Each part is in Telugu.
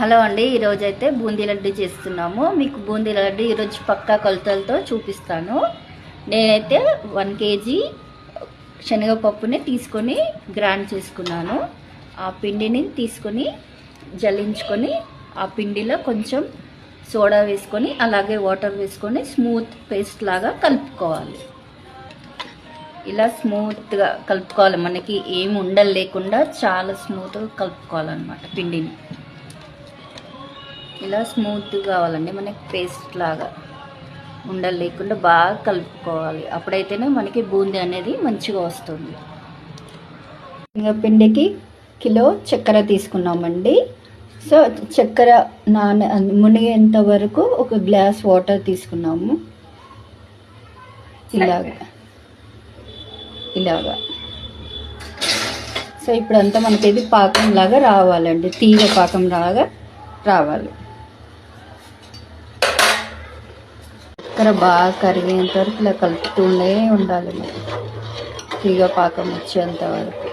హలో అండి, ఈరోజు అయితే బూందీ లడ్డు చేస్తున్నాము. మీకు బూందీ లడ్డు ఈరోజు పక్కా కొలతలతో చూపిస్తాను. నేనైతే 1 కేజీ శనగపప్పుని తీసుకొని గ్రైండ్ చేసుకున్నాను. ఆ పిండిని తీసుకొని జల్లించుకొని ఆ పిండిలో కొంచెం సోడా వేసుకొని అలాగే వాటర్ వేసుకొని స్మూత్ పేస్ట్ లాగా కలుపుకోవాలి. ఇలా స్మూత్గా కలుపుకోవాలి. మనకి ఏమి ఉండలు లేకుండా చాలా స్మూత్గా కలుపుకోవాలన్నమాట. పిండిని ఇలా స్మూత్గా కావాలండి, మనకి పేస్ట్ లాగా ఉండలు లేకుండా బాగా కలుపుకోవాలి. అప్పుడైతేనే మనకి బూందీ అనేది మంచిగా వస్తుంది. ఇంకా పిండికి కిలో చక్కెర తీసుకున్నామండి. సో చక్కెర మునిగేంత వరకు 1 గ్లాస్ వాటర్ తీసుకున్నాము. ఇలాగా సో ఇప్పుడంతా మనకి ఇది పాకం లాగా రావాలండి, తీగ పాకం లాగా రావాలి. చక్కెర బాగా కరిగేంత వరకు ఇలా కలుపుతూనే ఉండాలి. తీగ పాకం వచ్చేంత వరకు.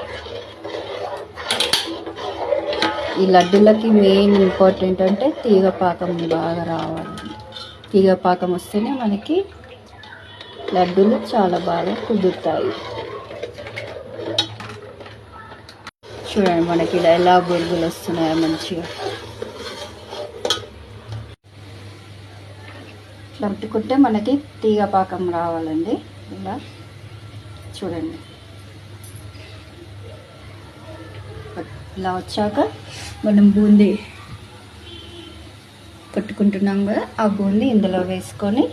ఈ లడ్డులకి మెయిన్ ఇంపార్టెంట్ అంటే తీగ పాకం బాగా రావాలి. తీగ పాకం వస్తేనే మనకి లడ్డూలు చాలా బాగా కుదురుతాయి. చూడండి మనకి ఇలా ఎలా బొరుగులు వస్తున్నాయో మంచిగా. లట్టుకుంటే మనకి తీగ పాకం రావాలండి. ఇలా చూడండి, ఇలా వచ్చాక మనం బూందీ కట్టుకుంటున్నాం కదా, ఆ బూందీ ఇందులో వేసుకొని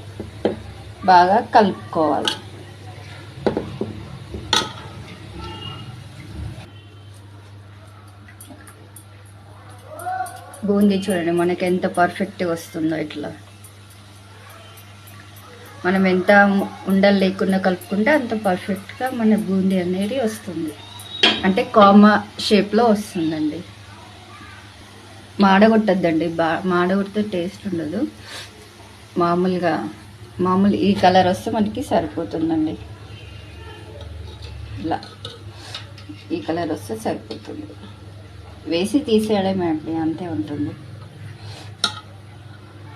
బాగా కలుపుకోవాలి. బూందీ చూడండి మనకి ఎంత పర్ఫెక్ట్గా వస్తుందో. ఇట్లా మనం ఎంత ఉండలు లేకుండా కలుపుకుంటే అంత పర్ఫెక్ట్గా మన బూందీ అనేది వస్తుంది. అంటే కామా షేప్లో వస్తుందండి. మాడగొట్టద్దండి, మాడగొడితే టేస్ట్ ఉండదు. మామూలు ఈ కలర్ వస్తే మనకి సరిపోతుందండి. ఇలా ఈ కలర్ వస్తే సరిపోతుంది. వేసి తీసేయడమే అండి, అంతే ఉంటుంది.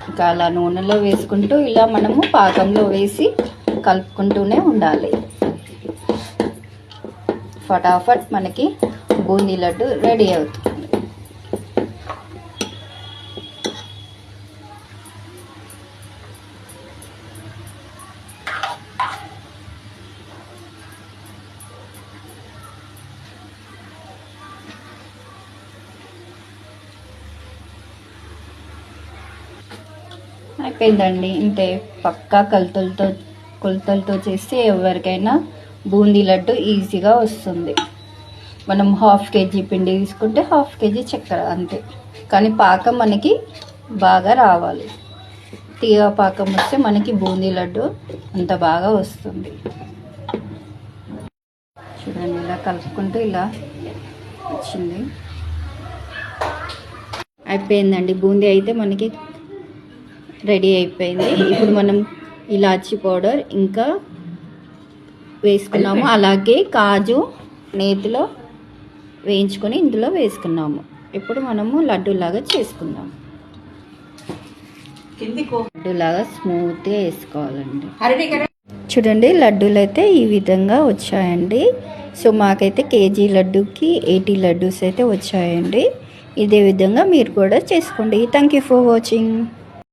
ఇంకా అలా నూనెలో వేసుకుంటూ ఇలా మనము పాకంలో వేసి కలుపుకుంటూనే ఉండాలి. ఫటాఫట్ మనకి బూందీ లడ్డు రెడీ అవుతుంది. అయిపోయిందండి. ఇంతే, పక్కా కొలతలతో చేస్తే ఎవరికైనా బూందీ లడ్డు ఈజీగా వస్తుంది. మనం 1/2 కేజీ పిండి తీసుకుంటే 1/2 కేజీ చక్కెర అంతే. కానీ పాకం మనకి బాగా రావాలి. తీగ పాకం వస్తే మనకి బూందీ లడ్డు అంత బాగా వస్తుంది. చూడండి ఇలా కలుపుకుంటూ ఇలా వచ్చింది. అయిపోయిందండి, బూందీ అయితే మనకి రెడీ అయిపోయింది. ఇప్పుడు మనం ఇలాచీ పౌడర్ ఇంకా వేసుకున్నాము. అలాగే కాజు నేతిలో వేయించుకొని ఇందులో వేసుకున్నాము. ఇప్పుడు మనము లడ్డూలాగా చేసుకుందాము. లడ్డూలాగా స్మూత్గా వేసుకోవాలండి. చూడండి లడ్డూలు అయితే ఈ విధంగా వచ్చాయండి. సో మాకైతే కేజీ లడ్డూకి 80 లడ్డూస్ అయితే వచ్చాయండి. ఇదే విధంగా మీరు కూడా చేసుకోండి. Thank you for watching.